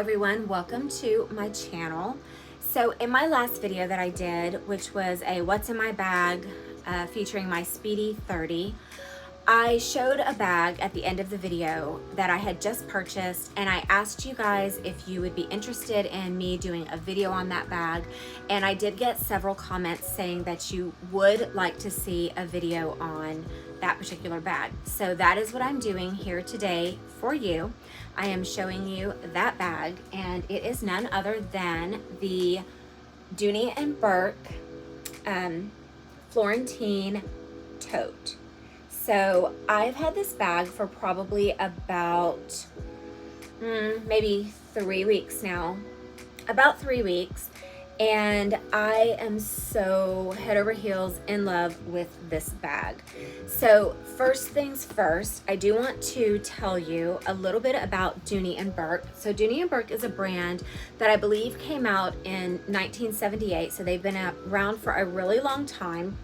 everyone, welcome to my channel. So in my last video that I did, which was a what's in my bag featuring my Speedy 30, I showed a bag at the end of the video that I had just purchased, and I asked you guys if you would be interested in me doing a video on that bag, and I did get several comments saying that you would like to see a video on that particular bag. So that is what I'm doing here today for you. I am showing you that bag, and it is none other than the Dooney Bourke Florentine Tote. So I've had this bag for probably about maybe 3 weeks now, about 3 weeks, and I am so head over heels in love with this bag. So first things first, I do want to tell you a little bit about Dooney Bourke. So Dooney Bourke is a brand that I believe came out in 1978, so they've been around for a really long time.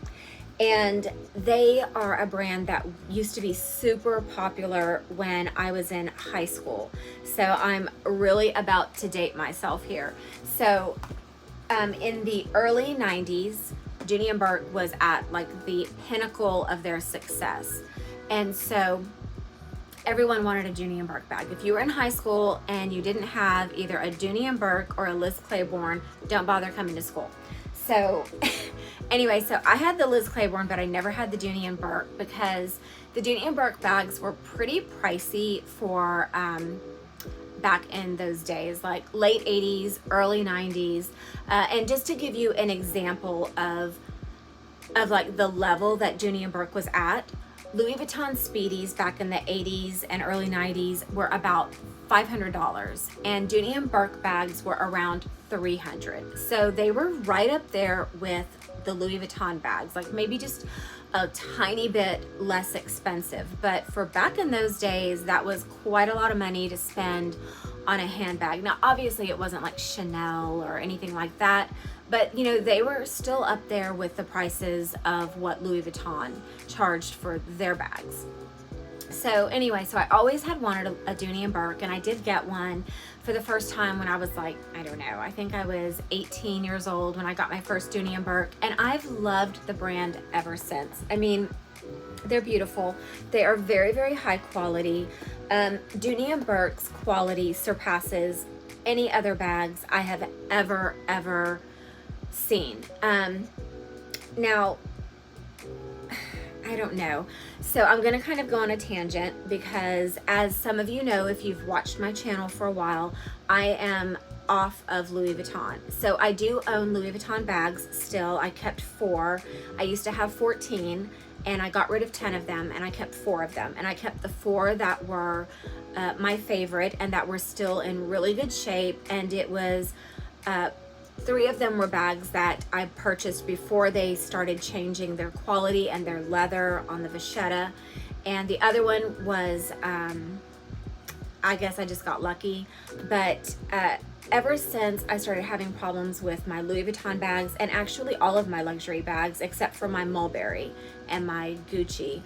And they are a brand that used to be super popular when I was in high school. So I'm really about to date myself here. So in the early 90s, Dooney Bourke was at like the pinnacle of their success. And so everyone wanted a Dooney Bourke bag. If you were in high school and you didn't have either a Dooney Bourke or a Liz Claiborne, don't bother coming to school. So anyway, so I had the Liz Claiborne, but I never had the Dooney Bourke because the Dooney Bourke bags were pretty pricey for back in those days, like late 80s, early 90s. And just to give you an example of like the level that Dooney Bourke was at, Louis Vuitton Speedies back in the 80s and early 90s were about $500, and Dooney Bourke bags were around $300. So they were right up there with the Louis Vuitton bags, like maybe just a tiny bit less expensive. But for back in those days, that was quite a lot of money to spend on a handbag. Now, obviously it wasn't like Chanel or anything like that, but you know, they were still up there with the prices of what Louis Vuitton charged for their bags. So anyway, so I always had wanted a Dooney Bourke, and I did get one for the first time when I was like, I don't know, I think I was 18 years old when I got my first Dooney Bourke, and I've loved the brand ever since. I mean, they're beautiful. They are very, very high quality. Dooney Bourke's quality surpasses any other bags I have ever seen. Now, I don't know. So I'm going to kind of go on a tangent because, as some of you know, if you've watched my channel for a while, I am off of Louis Vuitton. So I do own Louis Vuitton bags still. I kept 4. I used to have 14, and I got rid of 10 of them, and I kept 4 of them. And I kept the 4 that were my favorite and that were still in really good shape. And it was 3 of them were bags that I purchased before they started changing their quality and their leather on the vachetta. And the other one was, I guess I just got lucky. But ever since I started having problems with my Louis Vuitton bags, and actually all of my luxury bags except for my Mulberry and my Gucci,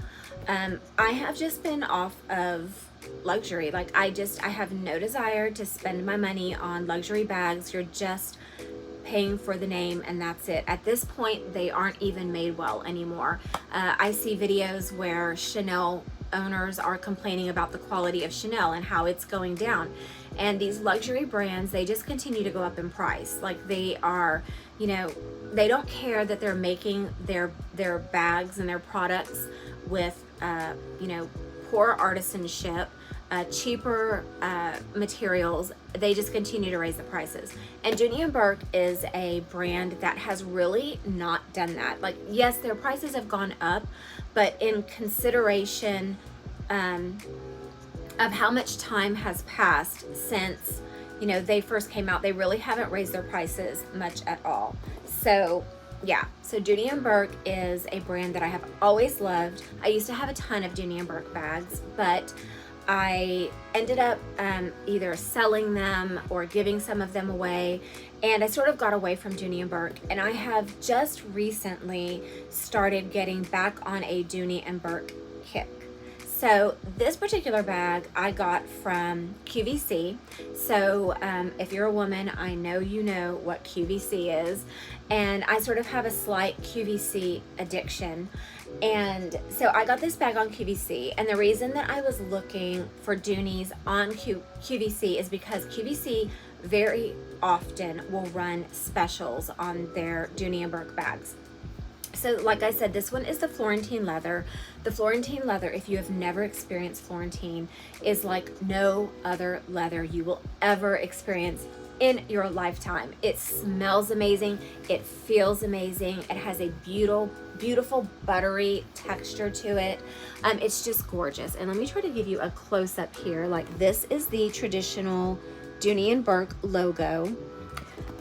I have just been off of luxury. Like I have no desire to spend my money on luxury bags. You're just paying for the name, and that's it. At this point, they aren't even made well anymore. I see videos where Chanel owners are complaining about the quality of Chanel and how it's going down. And these luxury brands, they just continue to go up in price. Like they are, you know, they don't care that they're making their bags and their products with, you know, poor artisanship, cheaper materials. They just continue to raise the prices. And Dooney Bourke is a brand that has really not done that. Like, yes, their prices have gone up, but in consideration of how much time has passed since, you know, they first came out, they really haven't raised their prices much at all. So yeah, so Dooney Bourke is a brand that I have always loved. I used to have a ton of Dooney Bourke bags, but I ended up either selling them or giving some of them away, and I sort of got away from Dooney Bourke, and I have just recently started getting back on a Dooney Bourke kick. So this particular bag I got from QVC. So if you're a woman, I know you know what QVC is. And I sort of have a slight QVC addiction. And so I got this bag on QVC. And the reason that I was looking for Dooney's on QVC is because QVC very often will run specials on their Dooney and Bourke bags. So like I said, this one is the Florentine leather. The Florentine leather, if you have never experienced Florentine, is like no other leather you will ever experience in your lifetime. It smells amazing. It feels amazing. It has a beautiful buttery texture to it. It's just gorgeous. And let me try to give you a close up here. Like, this is the traditional Dooney and Bourke logo.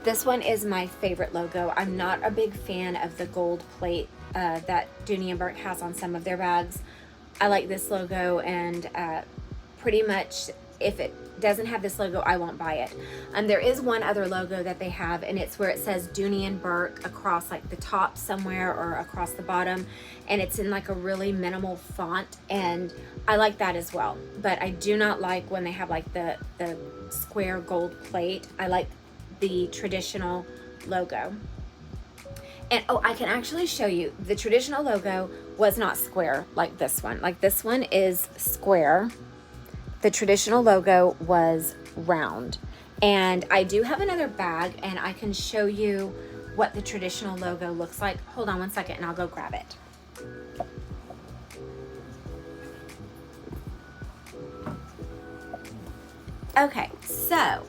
This one is my favorite logo. I'm not a big fan of the gold plate that Dooney and Bourke has on some of their bags. I like this logo, and pretty much if it doesn't have this logo, I won't buy it. There is one other logo that they have, and it's where it says Dooney and Bourke across like the top somewhere or across the bottom, and it's in like a really minimal font, and I like that as well. But I do not like when they have like the square gold plate. I like the traditional logo. And oh, I can actually show you the traditional logo was not square like this one. Like, this one is square. The traditional logo was round. And I do have another bag, and I can show you what the traditional logo looks like. Hold on one second and I'll go grab it. Okay, so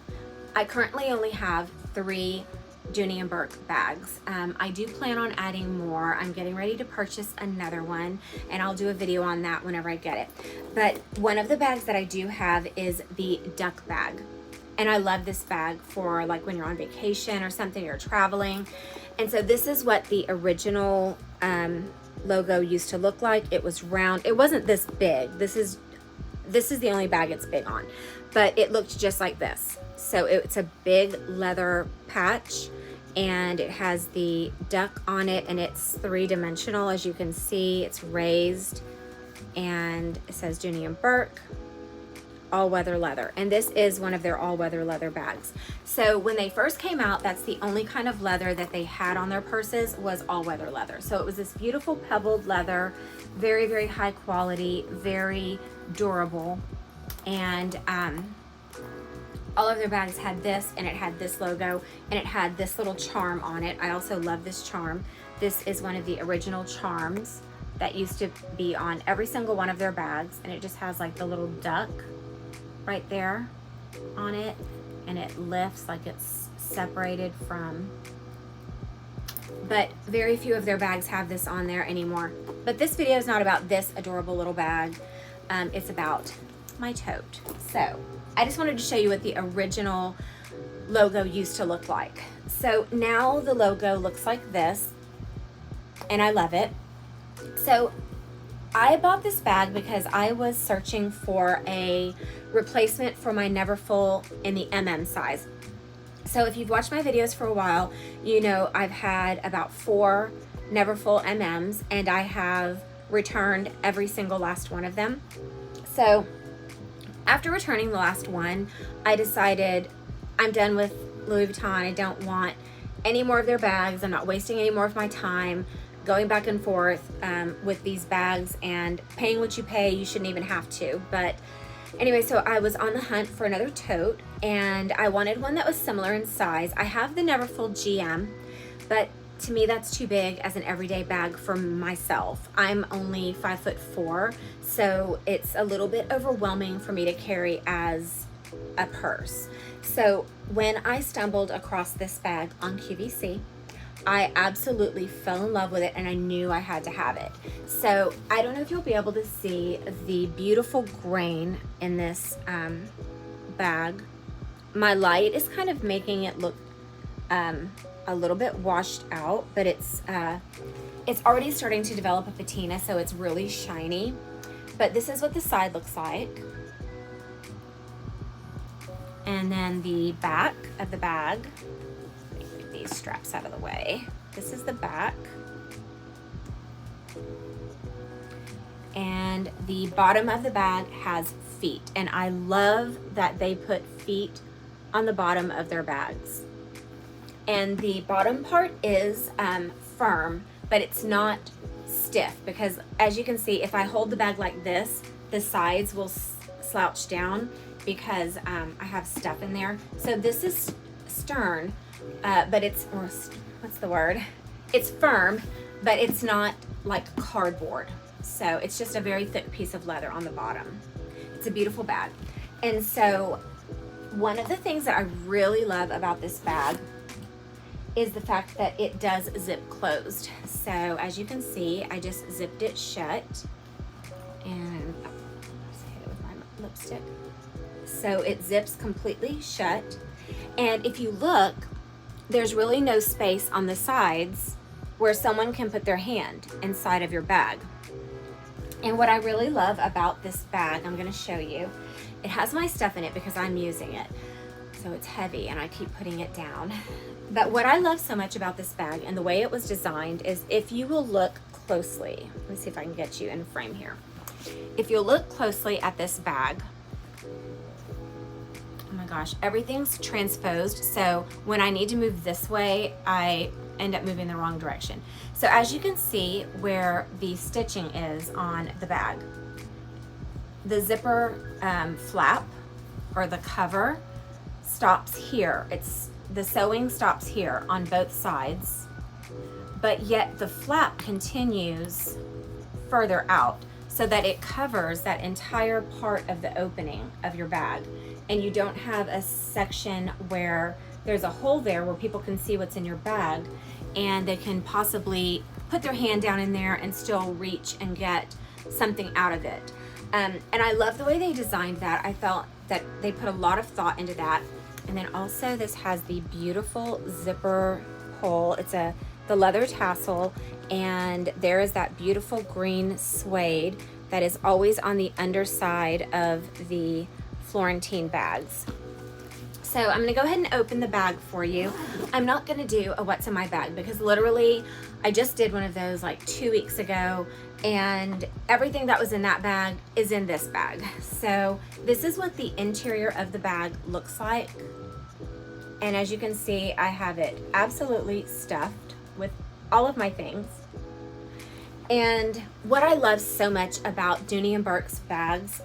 I currently only have 3 Dooney and Bourke bags. I do plan on adding more. I'm getting ready to purchase another one, and I'll do a video on that whenever I get it. But one of the bags that I do have is the duck bag. And I love this bag for like when you're on vacation or something, you're traveling. And so this is what the original logo used to look like. It was round. It wasn't this big. This is the only bag it's big on, but it looked just like this. So it's a big leather patch, and it has the duck on it, and it's 3-dimensional. As you can see, it's raised, and it says Dooney and Bourke all-weather leather. And this is one of their all-weather leather bags. So when they first came out, that's the only kind of leather that they had on their purses, was all-weather leather. So it was this beautiful pebbled leather, very, very high quality, very durable. And all of their bags had this, and it had this logo, and it had this little charm on it. I also love this charm. This is one of the original charms that used to be on every single one of their bags, and it just has like the little duck right there on it, and it lifts like it's separated from, but very few of their bags have this on there anymore. But this video is not about this adorable little bag. It's about my tote. So I just wanted to show you what the original logo used to look like. So now the logo looks like this, and I love it. So I bought this bag because I was searching for a replacement for my Neverfull in the size. So if you've watched my videos for a while, you know I've had about 4 Neverfull MMs, and I have returned every single last one of them. So after returning the last one, I decided I'm done with Louis Vuitton. I don't want any more of their bags. I'm not wasting any more of my time going back and forth with these bags, and paying what you pay, you shouldn't even have to. But anyway, so I was on the hunt for another tote, and I wanted one that was similar in size. I have the Neverfull GM, but to me that's too big as an everyday bag for myself. I'm only 5'4", so it's a little bit overwhelming for me to carry as a purse. So when I stumbled across this bag on QVC, I absolutely fell in love with it, and I knew I had to have it. So I don't know if you'll be able to see the beautiful grain in this bag. My light is kind of making it look a little bit washed out, but it's already starting to develop a patina, so it's really shiny. But this is what the side looks like. And then the back of the bag, get these straps out of the way. This is the back. and the bottom of the bag has feet. And I love that they put feet on the bottom of their bags. And the bottom part is firm, but it's not stiff, because as you can see, if I hold the bag like this, the sides will slouch down because I have stuff in there. So this is stern, but it's, or what's the word? It's firm, but it's not like cardboard. So it's just a very thick piece of leather on the bottom. It's a beautiful bag. And so one of the things that I really love about this bag is the fact that it does zip closed. So as you can see, I just zipped it shut, and let's hit it with my lipstick. So it zips completely shut. And if you look, there's really no space on the sides where someone can put their hand inside of your bag. And what I really love about this bag, I'm gonna show you, it has my stuff in it because I'm using it. So it's heavy and I keep putting it down. But what I love so much about this bag and the way it was designed is, if you will look closely, let me see if I can get you in frame here. If you'll look closely at this bag, oh my gosh, everything's transposed. So when I need to move this way, I end up moving the wrong direction. So as you can see where the stitching is on the bag, the zipper flap, or the cover, stops here. The sewing stops here on both sides, but yet the flap continues further out so that it covers that entire part of the opening of your bag. And you don't have a section where there's a hole there where people can see what's in your bag and they can possibly put their hand down in there and still reach and get something out of it. And I love the way they designed that. I felt that they put a lot of thought into that. And then also this has the beautiful zipper pull. It's the leather tassel, and there is that beautiful green suede that is always on the underside of the Florentine bags. So I'm gonna go ahead and open the bag for you. I'm not gonna do a what's in my bag because literally I just did one of those like 2 weeks ago, and everything that was in that bag is in this bag. So this is what the interior of the bag looks like. And as you can see, I have it absolutely stuffed with all of my things. And what I love so much about Dooney Bourke's bags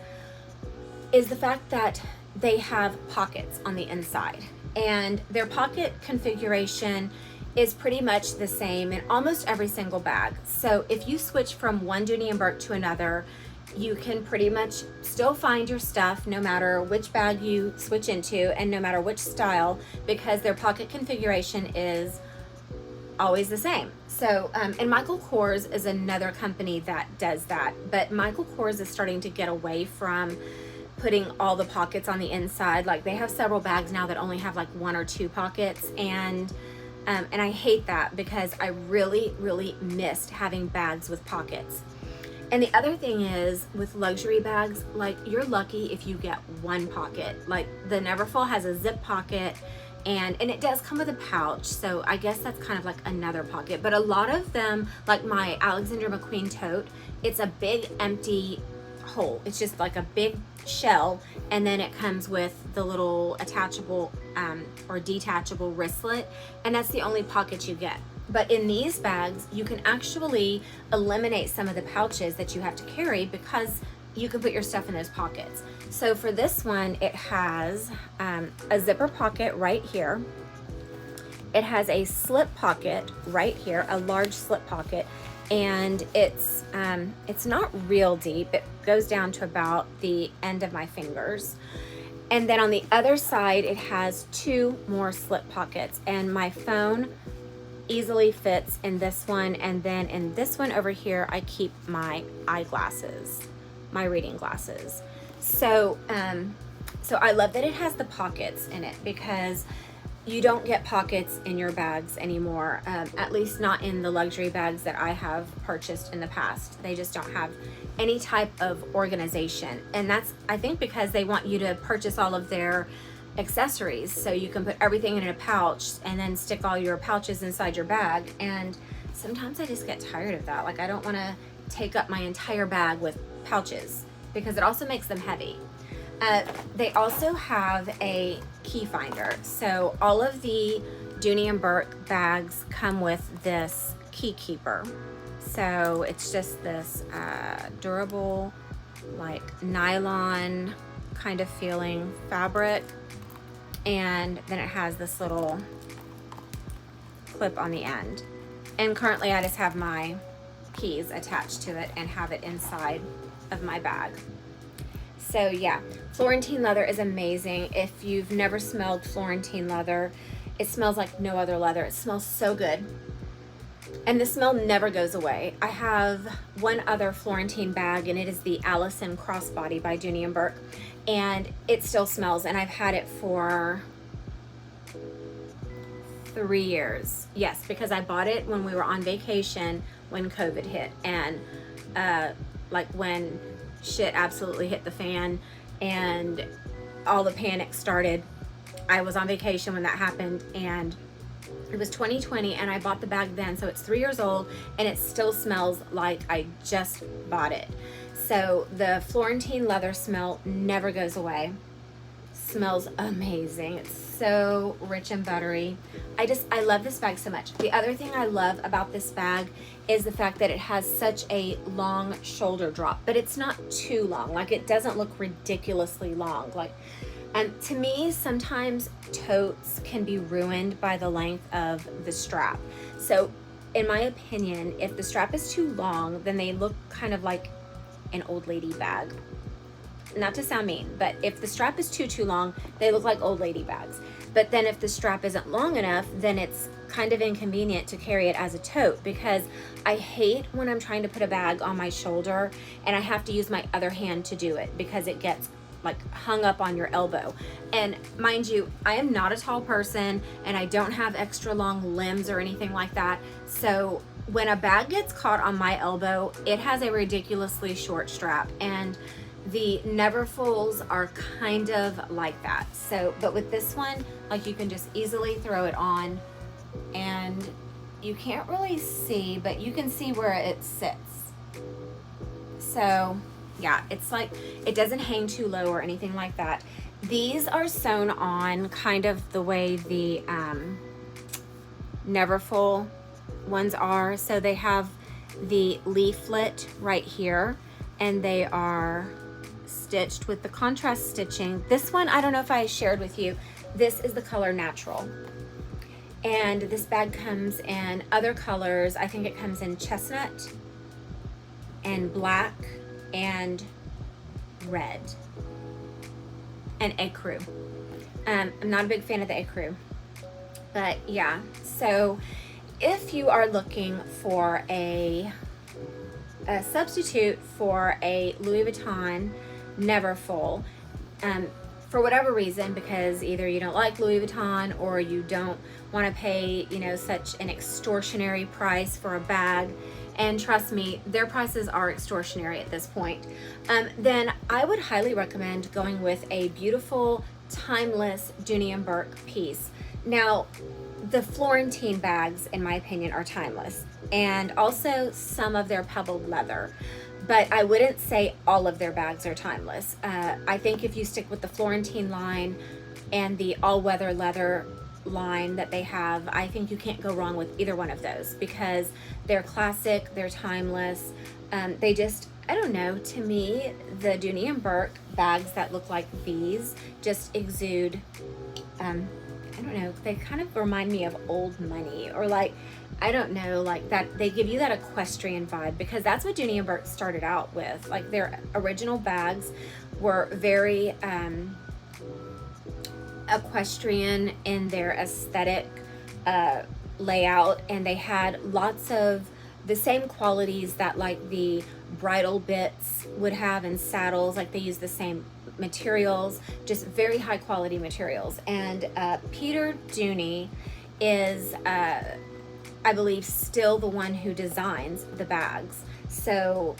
is the fact that they have pockets on the inside, and their pocket configuration is pretty much the same in almost every single bag. So if you switch from one Dooney Bourke to another, you can pretty much still find your stuff no matter which bag you switch into and no matter which style, because their pocket configuration is always the same. So, and Michael Kors is another company that does that, but Michael Kors is starting to get away from putting all the pockets on the inside. Like, they have several bags now that only have like 1 or 2 pockets, and I hate that because I really missed having bags with pockets. And the other thing is, with luxury bags, like, you're lucky if you get 1 pocket. Like, the Neverfull has a zip pocket, and it does come with a pouch, so I guess that's kind of like another pocket. But a lot of them, like my Alexander McQueen tote, it's a big empty hole. It's just like a big shell, and then it comes with the little attachable or detachable wristlet, and that's the only pocket you get. But in these bags, you can actually eliminate some of the pouches that you have to carry because you can put your stuff in those pockets. So for this one, it has a zipper pocket right here. It has a slip pocket right here, a large slip pocket, and it's not real deep. It goes down to about the end of my fingers. And then on the other side, it has 2 more slip pockets, and my phone easily fits in this one. And then in this one over here, I keep my eyeglasses, my reading glasses. So so I love that it has the pockets in it, because you don't get pockets in your bags anymore, at least not in the luxury bags that I have purchased in the past. They just don't have any type of organization, and that's, I think, because they want you to purchase all of their accessories so you can put everything in a pouch and then stick all your pouches inside your bag. And sometimes I just get tired of that. Like, I don't want to take up my entire bag with pouches because it also makes them heavy. They also have a key finder. So all of the Dooney and Bourke bags come with this key keeper. So it's just this durable, like nylon kind of feeling fabric. And then it has this little clip on the end. And currently I just have my keys attached to it and have it inside of my bag. So yeah, Florentine leather is amazing. If you've never smelled Florentine leather, it smells like no other leather. It smells so good. And the smell never goes away. I have one other Florentine bag, and it is the Allison Crossbody by Dooney and Bourke. And it still smells, and I've had it for 3 years. Yes, because I bought it when we were on vacation when COVID hit, and like when shit absolutely hit the fan and all the panic started. I was on vacation when that happened, and it was 2020, and I bought the bag then, so it's 3 years old, and it still smells like I just bought it. So the Florentine leather smell never goes away. Smells amazing. It's so rich and buttery. I love this bag so much. The other thing I love about this bag is the fact that it has such a long shoulder drop, but it's not too long. Like, it doesn't look ridiculously long. Like, and to me, sometimes totes can be ruined by the length of the strap. So in my opinion, if the strap is too long, then they look kind of like an old lady bag. Not to sound mean, but if the strap is too long, they look like old lady bags. But then if the strap isn't long enough, then it's kind of inconvenient to carry it as a tote, because I hate when I'm trying to put a bag on my shoulder and I have to use my other hand to do it because it gets like hung up on your elbow. And mind you, I am not a tall person and I don't have extra long limbs or anything like that. So when a bag gets caught on my elbow, it has a ridiculously short strap, and the Neverfulls are kind of like that. So, but with this one, like, you can just easily throw it on, and you can't really see, but you can see where it sits. So yeah, it's like, it doesn't hang too low or anything like that. These are sewn on kind of the way the Neverfull ones are. So they have the leaflet right here, and they are stitched with the contrast stitching. This one, I don't know if I shared with you, this is the color Natural. And this bag comes in other colors. I think it comes in chestnut and black and red and ecru. I'm not a big fan of the ecru, but yeah. So if you are looking for a substitute for a Louis Vuitton Neverfull, for whatever reason, because either you don't like Louis Vuitton or you don't want to pay, you know, such an extortionary price for a bag, and trust me, their prices are extortionary at this point, then I would highly recommend going with a beautiful, timeless Dooney and Bourke piece. Now, the Florentine bags, in my opinion, are timeless, and also some of their pebbled leather. But I wouldn't say all of their bags are timeless. I think if you stick with the Florentine line and the all-weather leather line that they have, I think you can't go wrong with either one of those, because they're classic, they're timeless. They just, I don't know, to me, the Dooney and Bourke bags that look like these just exude, I don't know, they kind of remind me of old money, or like, I don't know, like that, they give you that equestrian vibe, because that's what Dooney and Bourke started out with. Like, their original bags were very equestrian in their aesthetic layout, and they had lots of the same qualities that like the bridle bits would have in saddles. Like, they use the same materials, just very high quality materials. And Peter Dooney is I believe still the one who designs the bags. So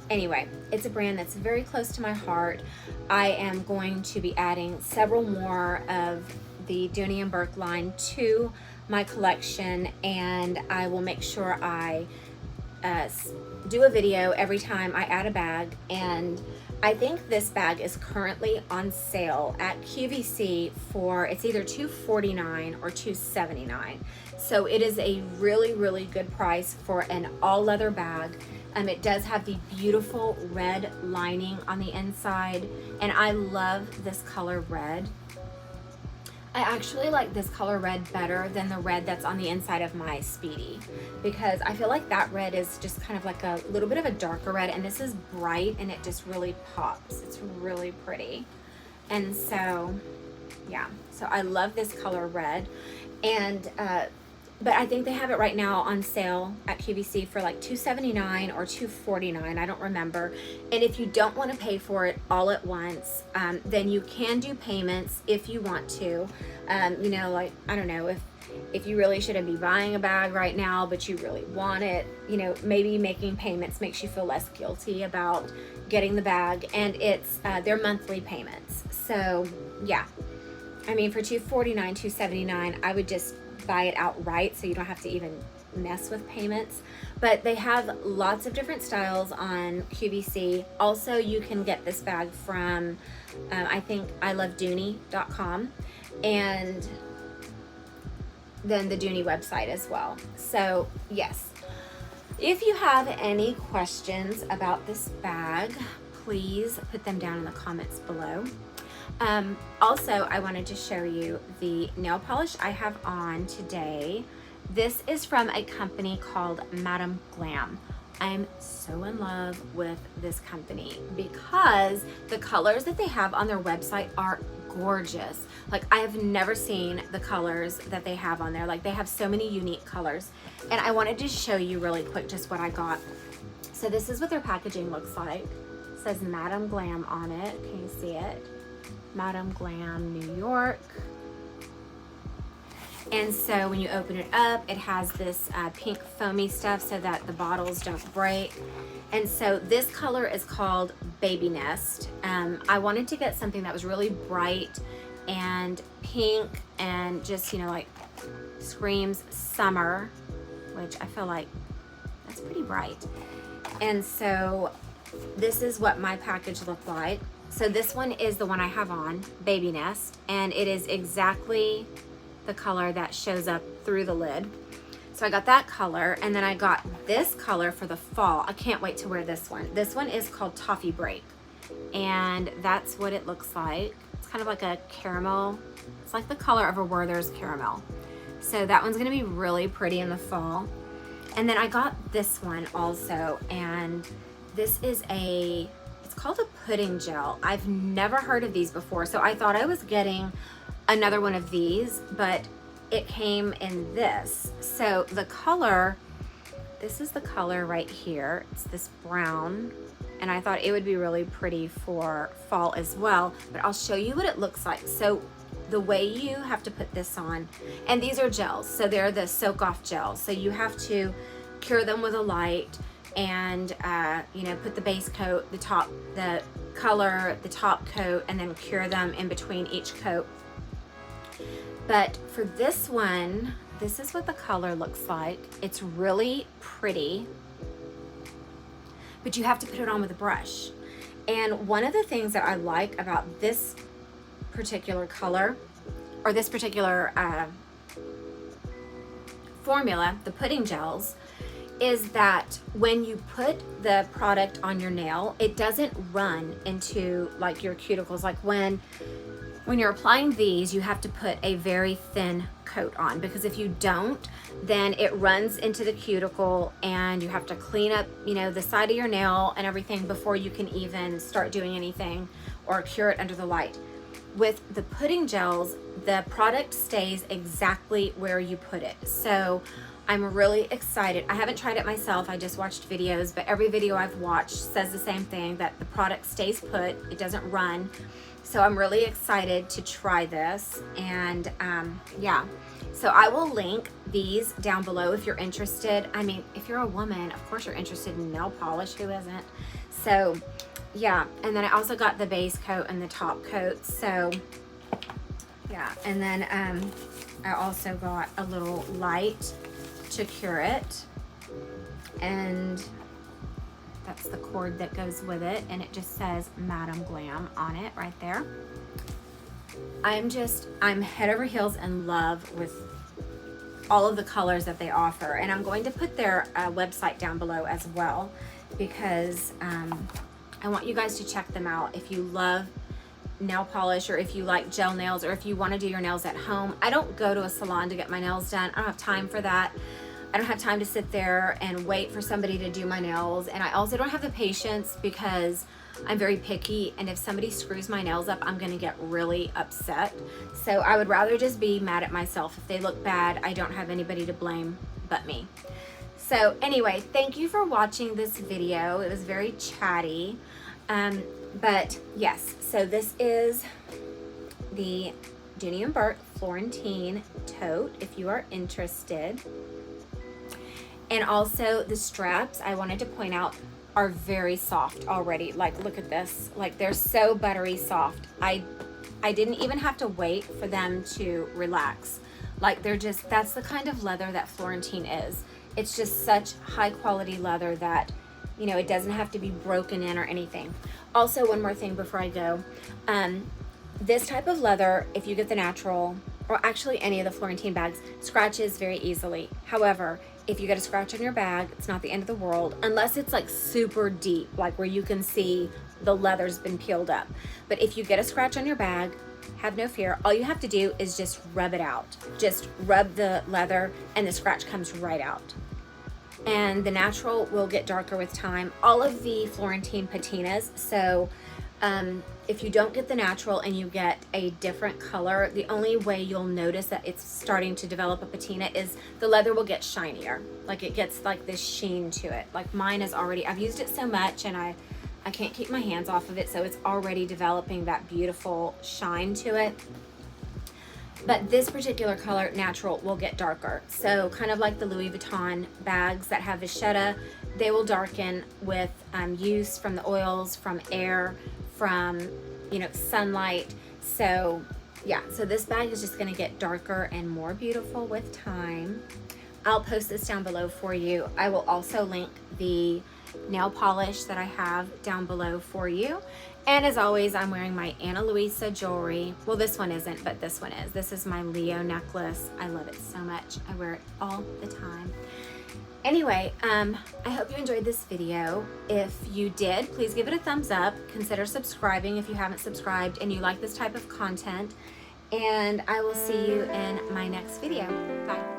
anyway, it's a brand that's very close to my heart. I am going to be adding several more of the Dooney and Bourke line to my collection, and I will make sure I do a video every time I add a bag, and I think this bag is currently on sale at QVC for, it's either $249 or $279. So it is a really, really good price for an all leather bag. It does have the beautiful red lining on the inside, and I love this color red. I actually like this color red better than the red that's on the inside of my Speedy, because I feel like that red is just kind of like a little bit of a darker red, and this is bright and it just really pops. It's really pretty. And so, yeah, so I love this color red. And but I think they have it right now on sale at QVC for like $279 or $249, I don't remember. And if you don't want to pay for it all at once, then you can do payments if you want to. You know, like, I don't know, if you really shouldn't be buying a bag right now, but you really want it, you know, maybe making payments makes you feel less guilty about getting the bag. And it's their monthly payments. So yeah, I mean, for $249, $279, I would just buy it outright, so you don't have to even mess with payments. But they have lots of different styles on QVC. Also, you can get this bag from I think ilovedooney.com, and then the Dooney website as well. So yes, if you have any questions about this bag, please put them down in the comments below. Also, I wanted to show you the nail polish I have on today. This is from a company called Madam Glam. I'm so in love with this company because the colors that they have on their website are gorgeous. Like, I have never seen the colors that they have on there. Like, they have so many unique colors. And I wanted to show you really quick just what I got. So this is what their packaging looks like. It says Madam Glam on it. Can you see it? Madam Glam, New York. And so when you open it up, it has this pink foamy stuff so that the bottles don't break. And so this color is called Baby Nest. I wanted to get something that was really bright and pink and just, you know, like screams summer, which I feel like that's pretty bright. And so this is what my package looked like. So this one is the one I have on, Baby Nest, and it is exactly the color that shows up through the lid. So I got that color, and then I got this color for the fall. I can't wait to wear this one. This one is called Toffee Break, and that's what it looks like. It's kind of like a caramel. It's like the color of a Werther's caramel. So that one's gonna be really pretty in the fall. And then I got this one also, and this is it's called a pudding gel. I've never heard of these before, so I thought I was getting another one of these, but it came in this. So the color, this is the color right here. It's this brown, and I thought it would be really pretty for fall as well, but I'll show you what it looks like. So the way you have to put this on, and these are gels, so they're the soak off gels. So you have to cure them with a light, and you know, put the base coat, the color, the top coat, and then cure them in between each coat. But for this one, this is what the color looks like. It's really pretty, but you have to put it on with a brush. And one of the things that I like about this particular color, or this particular formula, the pudding gels, is that when you put the product on your nail, it doesn't run into like your cuticles. Like when you're applying these, you have to put a very thin coat on, because if you don't, then it runs into the cuticle and you have to clean up, you know, the side of your nail and everything before you can even start doing anything or cure it under the light. With the pudding gels, the product stays exactly where you put it. So I'm really excited. I haven't tried it myself, I just watched videos, but every video I've watched says the same thing, that the product stays put, it doesn't run. So I'm really excited to try this, and yeah. So I will link these down below if you're interested. I mean, if you're a woman, of course you're interested in nail polish, who isn't? So yeah, and then I also got the base coat and the top coat, so yeah. And then I also got a little light to cure it, and That's the cord that goes with it, and it just says Madam Glam on it right there. I'm head over heels in love with all of the colors that they offer, and I'm going to put their website down below as well, because I want you guys to check them out if you love nail polish, or if you like gel nails, or if you want to do your nails at home. I don't go to a salon to get my nails done. I don't have time for that. I don't have time to sit there and wait for somebody to do my nails, and I also don't have the patience because I'm very picky, and if somebody screws my nails up, I'm gonna get really upset. So I would rather just be mad at myself. If they look bad, I don't have anybody to blame but me. So anyway, thank you for watching this video. It was very chatty. But yes, so this is the Dooney Bourke Florentine Tote, if you are interested. And also the straps, I wanted to point out, are very soft already. Like, look at this. Like, they're so buttery soft. I didn't even have to wait for them to relax. Like, they're just, that's the kind of leather that Florentine is. It's just such high quality leather that, you know, it doesn't have to be broken in or anything. Also, one more thing before I go. This type of leather, if you get the natural, or actually any of the Florentine bags, scratches very easily. However, if you get a scratch on your bag, it's not the end of the world, unless it's like super deep, like where you can see the leather's been peeled up. But if you get a scratch on your bag, have no fear. All you have to do is just rub it out. Just rub the leather and the scratch comes right out. And the natural will get darker with time. All of the Florentine patinas, so if you don't get the natural and you get a different color, the only way you'll notice that it's starting to develop a patina is the leather will get shinier. Like, it gets like this sheen to it. Like mine is already, I've used it so much and I can't keep my hands off of it, so it's already developing that beautiful shine to it. But this particular color, natural, will get darker. So kind of like the Louis Vuitton bags that have vachetta, they will darken with use from the oils, from air, from, you know, sunlight. So yeah, so this bag is just gonna get darker and more beautiful with time. I'll post this down below for you. I will also link the nail polish that I have down below for you. And as always, I'm wearing my Ana Luisa jewelry. Well, this one isn't, but this one is. This is my Leo necklace. I love it so much. I wear it all the time. Anyway, I hope you enjoyed this video. If you did, please give it a thumbs up. Consider subscribing if you haven't subscribed and you like this type of content. And I will see you in my next video. Bye.